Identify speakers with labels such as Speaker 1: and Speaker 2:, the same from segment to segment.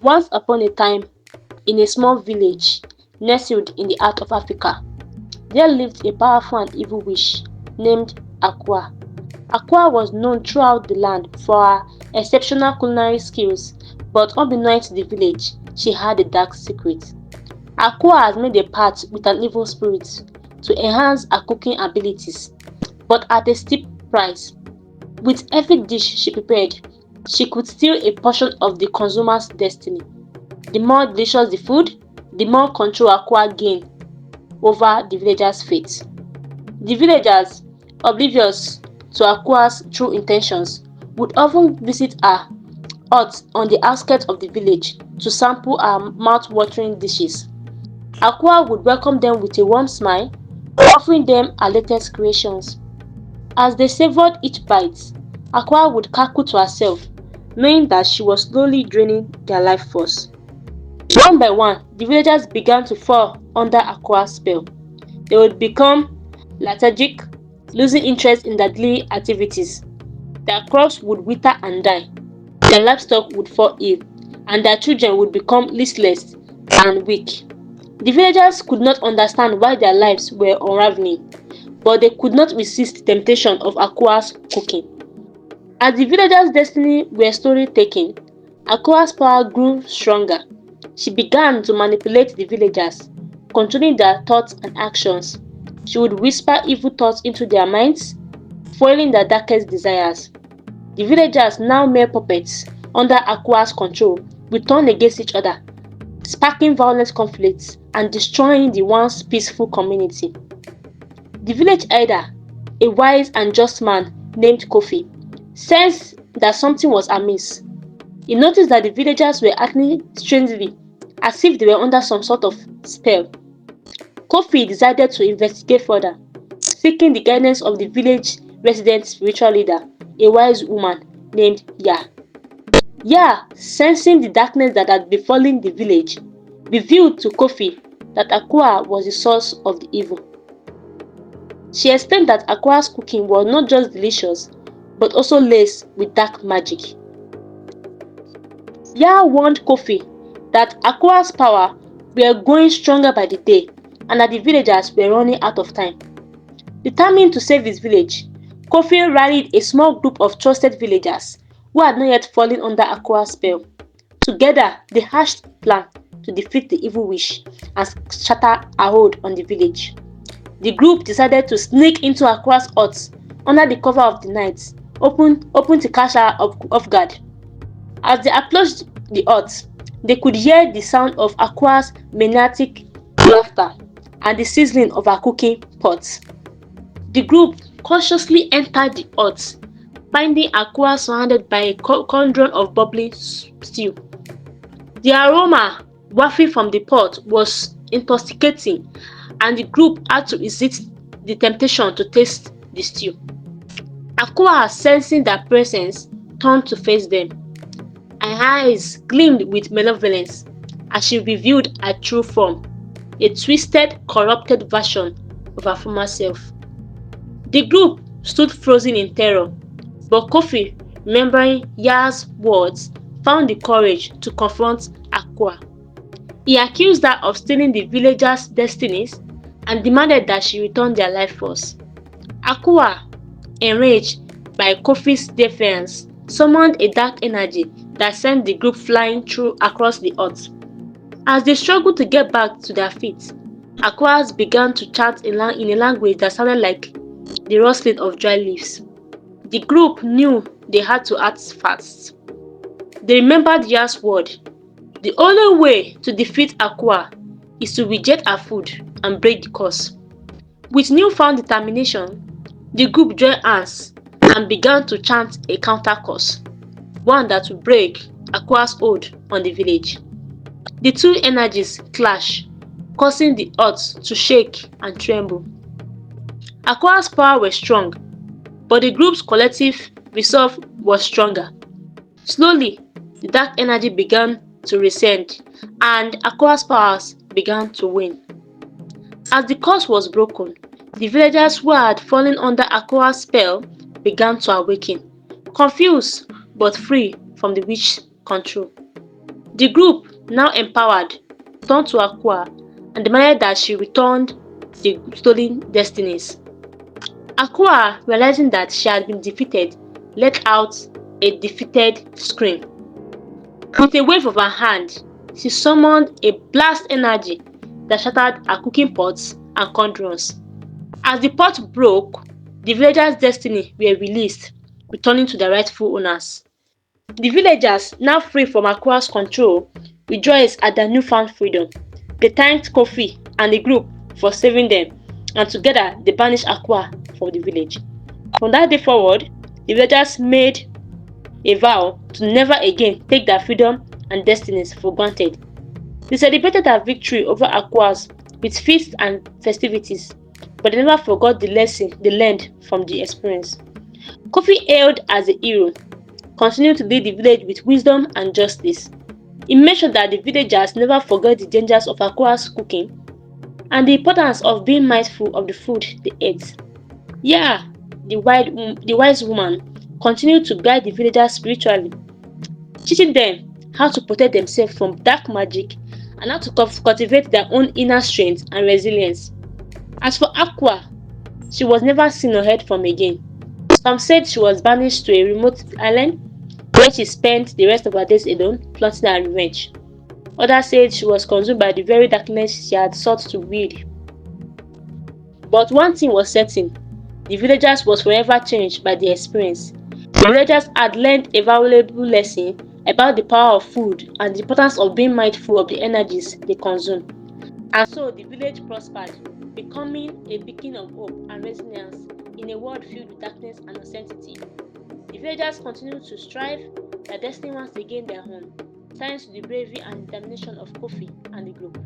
Speaker 1: Once upon a time, in a small village nestled in the heart of Africa, there lived a powerful and evil witch named Akua. Akua was known throughout the land for her exceptional culinary skills, but unbeknownst to the village, she had a dark secret. Akua has made a pact with an evil spirit to enhance her cooking abilities, but at a steep price. With every dish she prepared, she could steal a portion of the consumer's destiny. The more delicious the food, the more control Akua gained over the villagers' fate. The villagers, oblivious to Akua's true intentions, would often visit her hut on the outskirts of the village to sample her mouth-watering dishes. Akua would welcome them with a warm smile, offering them her latest creations. As they savored each bite, Akua would cackle to herself, knowing that she was slowly draining their life force. One by one, the villagers began to fall under Akua's spell. They would become lethargic, losing interest in their daily activities. Their crops would wither and die, their livestock would fall ill, and their children would become listless and weak. The villagers could not understand why their lives were unraveling, but they could not resist the temptation of Akua's cooking. As the villagers' destiny were slowly taken, Akua's power grew stronger. She began to manipulate the villagers, controlling their thoughts and actions. She would whisper evil thoughts into their minds, foiling their darkest desires. The villagers, now mere puppets under Akua's control, would turn against each other, sparking violent conflicts and destroying the once peaceful community. The village elder, a wise and just man named Kofi, sensed that something was amiss. He noticed that the villagers were acting strangely, as if they were under some sort of spell. Kofi decided to investigate further, seeking the guidance of the village resident spiritual leader, a wise woman named Ya. Ya, sensing the darkness that had befallen the village, revealed to Kofi that Akua was the source of the evil. She explained that Akua's cooking was not just delicious, but also laced with dark magic. Ya warned Kofi that Akua's power were growing stronger by the day and that the villagers were running out of time. Determined to save his village, Kofi rallied a small group of trusted villagers who had not yet fallen under Akua's spell. Together, they hatched a plan to defeat the evil witch and shatter her hold on the village. The group decided to sneak into Akua's hut under the cover of the night, hoping to catch her off guard. As they approached the hut, they could hear the sound of Akua's maniac laughter and the sizzling of her cooking pots. The group cautiously entered the hut, finding Akua surrounded by a cauldron of bubbling stew. The aroma wafting from the pot was intoxicating, and the group had to resist the temptation to taste the stew. Akua, sensing their presence, turned to face them. Her eyes gleamed with malevolence as she revealed her true form, a twisted, corrupted version of her former self. The group stood frozen in terror, but Kofi, remembering Ya's words, found the courage to confront Akua. He accused her of stealing the villagers' destinies and demanded that she return their life force. Akua, enraged by Kofi's defiance, summoned a dark energy that sent the group flying across the hut. As they struggled to get back to their feet, Akua began to chant in a language that sounded like the rustling of dry leaves. The group knew they had to act fast. They remembered Ya's word. The only way to defeat Akua is to reject her food and break the curse. With newfound determination, the group joined hands and began to chant a counter curse, one that would break Akua's hold on the village. The two energies clashed, causing the hut to shake and tremble. Akua's power was strong, but the group's collective resolve was stronger. Slowly, the dark energy began to rescend, and Akua's powers began to wane. As the curse was broken, the villagers who had fallen under Akua's spell began to awaken, confused but free from the witch's control. The group, now empowered, turned to Akua and demanded that she returned the stolen destinies. Akua, realizing that she had been defeated, let out a defeated scream. With a wave of her hand, she summoned a blast energy that shattered her cooking pots and cauldrons. As the pot broke, the villagers' destiny were released, returning to their rightful owners. The villagers, now free from Akua's control, rejoiced at their newfound freedom. They thanked Kofi and the group for saving them, and together they banished Akua from the village. From that day forward, the villagers made a vow to never again take their freedom and destinies for granted. They celebrated their victory over Akuas with feasts and festivities, but they never forgot the lesson they learned from the experience. Kofi hailed as a hero, continued to lead the village with wisdom and justice. He made sure that the villagers never forgot the dangers of Akua's cooking and the importance of being mindful of the food they ate. Yeah, the wise woman continued to guide the villagers spiritually, teaching them how to protect themselves from dark magic and how to cultivate their own inner strength and resilience. As for Aqua, she was never seen or heard from again. Some said she was banished to a remote island where she spent the rest of her days alone, plotting her revenge. Others said she was consumed by the very darkness she had sought to wield. But one thing was certain, the villagers was forever changed by the experience. The villagers had learned a valuable lesson about the power of food and the importance of being mindful of the energies they consume. And so the village prospered, becoming a beacon of hope and resilience in a world filled with darkness and uncertainty. The villagers continued to strive, their destiny once again their own, thanks to the bravery and determination of Kofi and the group.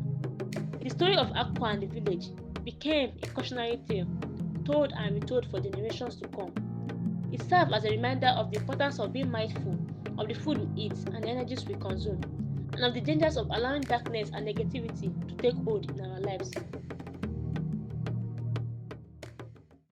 Speaker 1: The story of Akua and the village became a cautionary tale, told and retold for generations to come. It served as a reminder of the importance of being mindful of the food we eat and the energies we consume, and of the dangers of allowing darkness and negativity to take hold in our lives.